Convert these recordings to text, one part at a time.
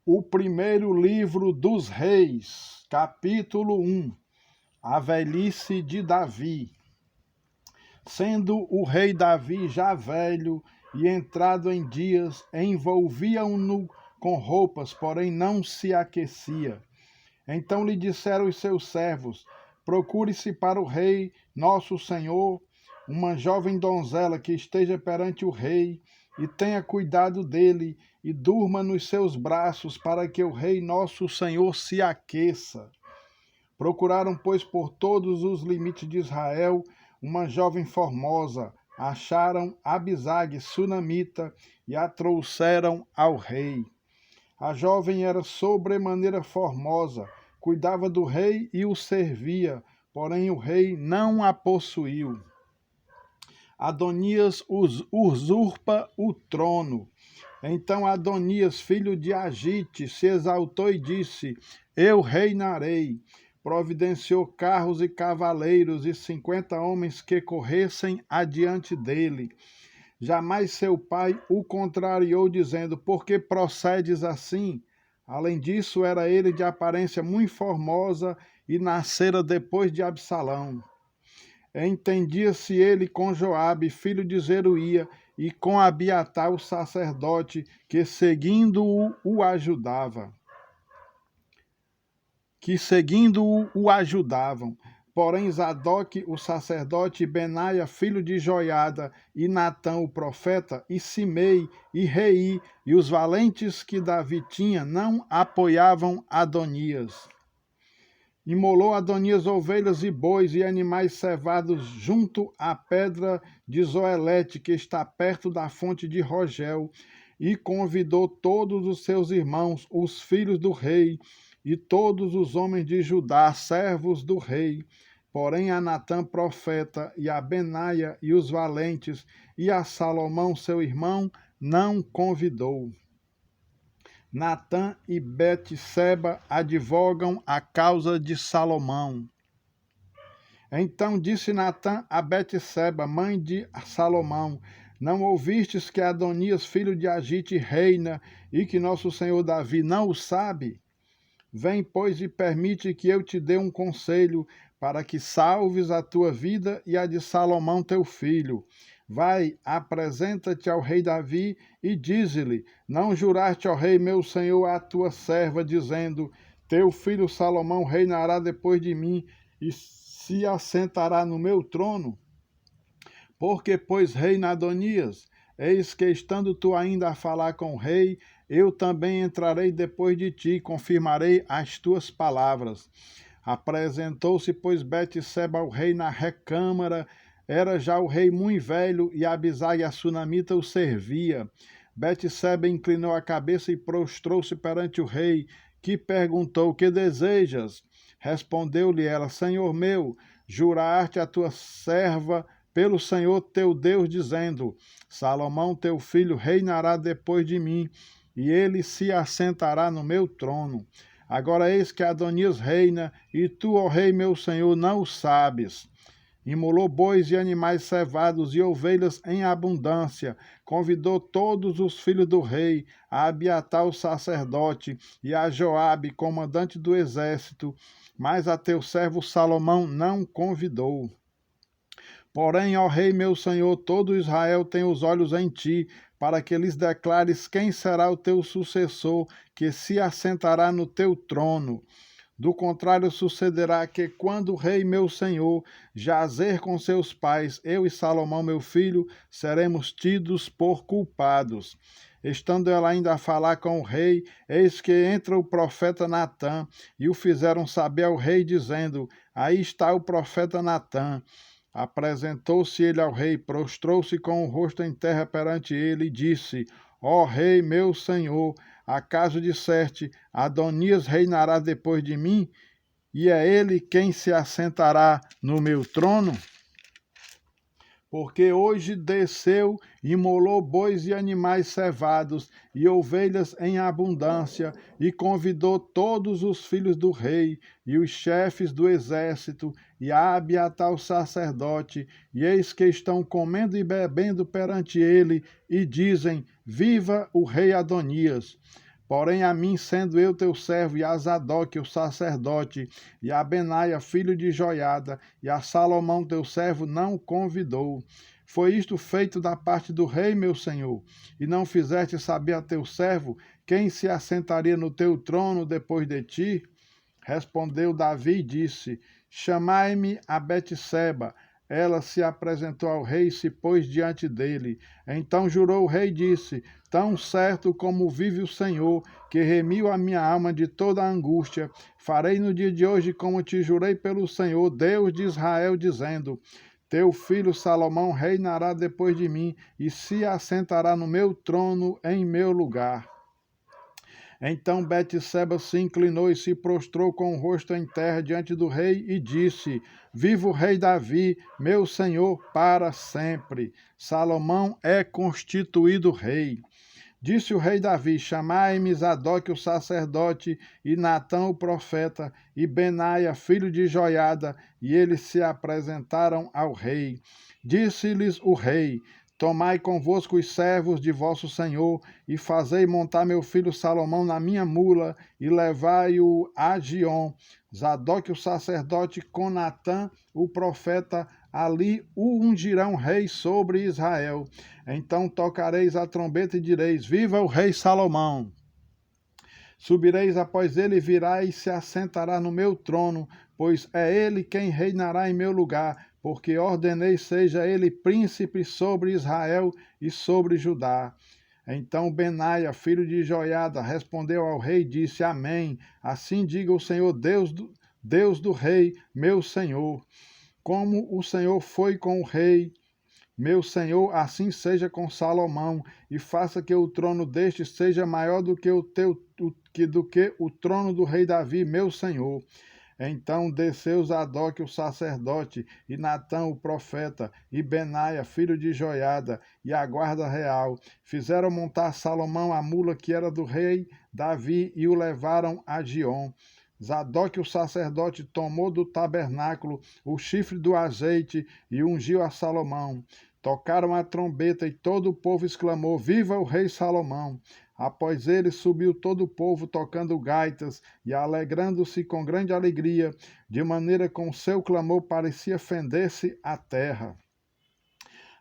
O primeiro livro dos Reis, capítulo 1. A velhice de Davi. Sendo o rei Davi já velho e entrado em dias, envolviam-no com roupas, porém não se aquecia. Então lhe disseram os seus servos: procure-se para o rei, nosso senhor, uma jovem donzela que esteja perante o rei, e tenha cuidado dele, e durma nos seus braços, para que o rei nosso senhor se aqueça. Procuraram, pois, por todos os limites de Israel, uma jovem formosa. Acharam Abisag, sunamita, e a trouxeram ao rei. A jovem era sobremaneira formosa, cuidava do rei e o servia, porém o rei não a possuiu. Adonias usurpa o trono. Então Adonias, filho de Agite, se exaltou e disse: eu reinarei. Providenciou carros e cavaleiros e 50 homens que corressem adiante dele. Jamais seu pai o contrariou, dizendo: por que procedes assim? Além disso, era ele de aparência muito formosa e nascera depois de Absalão. Entendia-se ele com Joabe, filho de Zeruía, e com Abiatar, o sacerdote, que seguindo-o ajudavam. Porém, Zadok, o sacerdote, Benaia, filho de Joiada, e Natã, o profeta, e Simei, e Rei, e os valentes que Davi tinha, não apoiavam Adonias. Imolou Adonias ovelhas e bois e animais cevados junto à pedra de Zoelete, que está perto da fonte de Rogel, e convidou todos os seus irmãos, os filhos do rei, e todos os homens de Judá, servos do rei. Porém a Natã, profeta, e a Benaia e os valentes, e a Salomão, seu irmão, não convidou. Natã e Betseba advogam a causa de Salomão. Então disse Natã a Betseba, mãe de Salomão: não ouvistes que Adonias, filho de Agite, reina, e que nosso senhor Davi não o sabe? Vem, pois, e permite que eu te dê um conselho, para que salves a tua vida e a de Salomão teu filho. Vai, apresenta-te ao rei Davi e dize-lhe: não juraste, ó rei, meu senhor, a tua serva, dizendo: teu filho Salomão reinará depois de mim e se assentará no meu trono? Porque, pois, reina Adonias, eis que estando tu ainda a falar com o rei, eu também entrarei depois de ti e confirmarei as tuas palavras. Apresentou-se, pois, Betseba ao rei na recâmara. Era já o rei muito velho, e Abisag a sunamita o servia. Betseba inclinou a cabeça e prostrou-se perante o rei, que perguntou: que desejas? Respondeu-lhe ela: Senhor meu, juraste a tua serva pelo Senhor teu Deus, dizendo: Salomão teu filho reinará depois de mim, e ele se assentará no meu trono. Agora eis que Adonias reina, e tu, ó rei meu senhor, não o sabes. Imolou bois e animais cevados e ovelhas em abundância. Convidou todos os filhos do rei, a Abiatar o sacerdote, e a Joabe, comandante do exército, mas a teu servo Salomão não convidou. Porém, ó rei meu senhor, todo Israel tem os olhos em ti, para que lhes declares quem será o teu sucessor, que se assentará no teu trono. Do contrário, sucederá que, quando o rei meu senhor jazer com seus pais, eu e Salomão meu filho seremos tidos por culpados. Estando ela ainda a falar com o rei, eis que entra o profeta Natã, e o fizeram saber ao rei, dizendo: aí está o profeta Natã. Apresentou-se ele ao rei, prostrou-se com o rosto em terra perante ele e disse: ó rei meu senhor, acaso disseste: Adonias reinará depois de mim, e é ele quem se assentará no meu trono? Porque hoje desceu e imolou bois e animais cevados e ovelhas em abundância, e convidou todos os filhos do rei e os chefes do exército e a Abiatar o sacerdote, e eis que estão comendo e bebendo perante ele, e dizem: viva o rei Adonias! Porém a mim, sendo eu teu servo, e a Zadok, o sacerdote, e a Benaia, filho de Joiada, e a Salomão, teu servo, não convidou. Foi isto feito da parte do rei, meu senhor, e não fizeste saber a teu servo quem se assentaria no teu trono depois de ti? Respondeu Davi e disse: Chamai-me a Betseba. Ela se apresentou ao rei e se pôs diante dele. Então jurou o rei e disse: Tão certo como vive o Senhor, que remiu a minha alma de toda a angústia, farei no dia de hoje como te jurei pelo Senhor, Deus de Israel, dizendo: Teu filho Salomão reinará depois de mim e se assentará no meu trono em meu lugar. Então Betseba se inclinou e se prostrou com o rosto em terra diante do rei e disse: Viva o rei Davi, meu senhor, para sempre. Salomão é constituído rei. Disse o rei Davi: Chamai-me Zadok o sacerdote, e Natã o profeta, e Benaia, filho de Joiada, e eles se apresentaram ao rei. Disse-lhes o rei: Tomai convosco os servos de vosso senhor, e fazei montar meu filho Salomão na minha mula, e levai-o a Giom. Zadok o sacerdote com Natã o profeta, ali o ungirão rei sobre Israel. Então tocareis a trombeta e direis: Viva o rei Salomão! Subireis após ele e virá e se assentará no meu trono, pois é ele quem reinará em meu lugar, porque ordenei seja ele príncipe sobre Israel e sobre Judá. Então Benaia, filho de Joiada, respondeu ao rei e disse: Amém. Assim diga o Senhor, Deus do rei, meu senhor. Como o Senhor foi com o rei, meu senhor, assim seja com Salomão, e faça que o trono deste seja maior do que o trono do rei Davi, meu senhor. Então desceu Zadok o sacerdote, e Natã o profeta, e Benaia, filho de Joiada, e a guarda real. Fizeram montar Salomão a mula que era do rei Davi, e o levaram a Giom. Zadok o sacerdote tomou do tabernáculo o chifre do azeite e ungiu a Salomão. Tocaram a trombeta e todo o povo exclamou: Viva o rei Salomão! Após ele subiu todo o povo tocando gaitas e alegrando-se com grande alegria, de maneira que com seu clamor parecia fender-se a terra.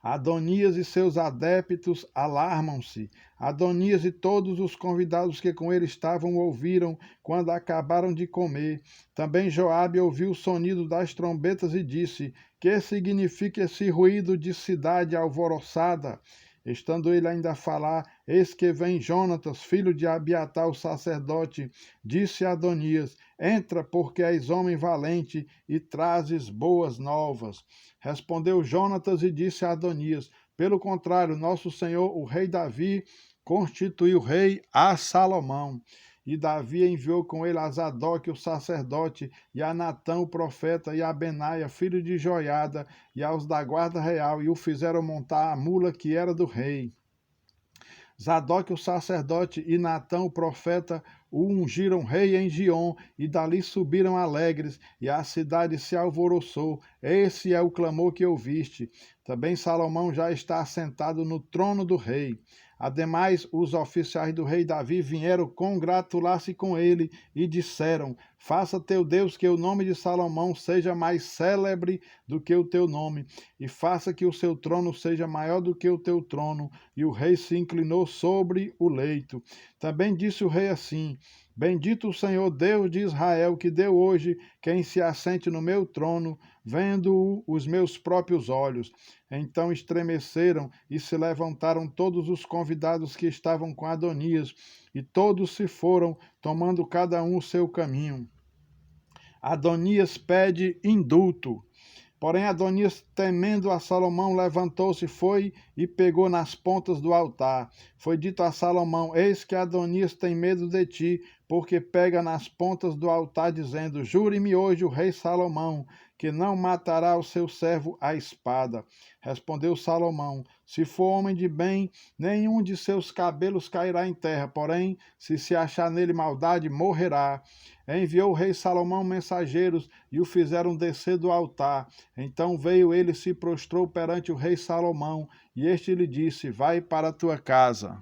Adonias e seus adeptos alarmam-se. Adonias e todos os convidados que com ele estavam ouviram quando acabaram de comer. Também Joabe ouviu o sonido das trombetas e disse: Que significa esse ruído de cidade alvoroçada? Estando ele ainda a falar, eis que vem Jonatas, filho de Abiatar, o sacerdote. Disse a Adonias: Entra, porque és homem valente e trazes boas novas. Respondeu Jonatas e disse a Adonias: Pelo contrário, nosso senhor, o rei Davi, constituiu rei a Salomão. E Davi enviou com ele a Zadok, o sacerdote, e a Natã, o profeta, e a Benaia, filho de Joiada, e aos da guarda real, e o fizeram montar a mula que era do rei. Zadok, o sacerdote, e Natã, o profeta, o ungiram rei em Giom, e dali subiram alegres, e a cidade se alvoroçou. Esse é o clamor que ouviste. Também Salomão já está assentado no trono do rei. Ademais, os oficiais do rei Davi vieram congratular-se com ele e disseram: Faça teu Deus que o nome de Salomão seja mais célebre do que o teu nome, e faça que o seu trono seja maior do que o teu trono. E o rei se inclinou sobre o leito. Também disse o rei assim: Bendito o Senhor Deus de Israel, que deu hoje quem se assente no meu trono, vendo-o os meus próprios olhos. Então estremeceram e se levantaram todos os convidados que estavam com Adonias, e todos se foram, tomando cada um o seu caminho. Adonias pede indulto. Porém Adonias, temendo a Salomão, levantou-se, foi e pegou nas pontas do altar. Foi dito a Salomão: Eis que Adonias tem medo de ti, porque pega nas pontas do altar, dizendo: Jure-me hoje o rei Salomão, que não matará o seu servo à espada. Respondeu Salomão: Se for homem de bem, nenhum de seus cabelos cairá em terra, porém, se achar nele maldade, morrerá. Enviou o rei Salomão mensageiros e o fizeram descer do altar. Então veio ele e se prostrou perante o rei Salomão, e este lhe disse: Vai para a tua casa.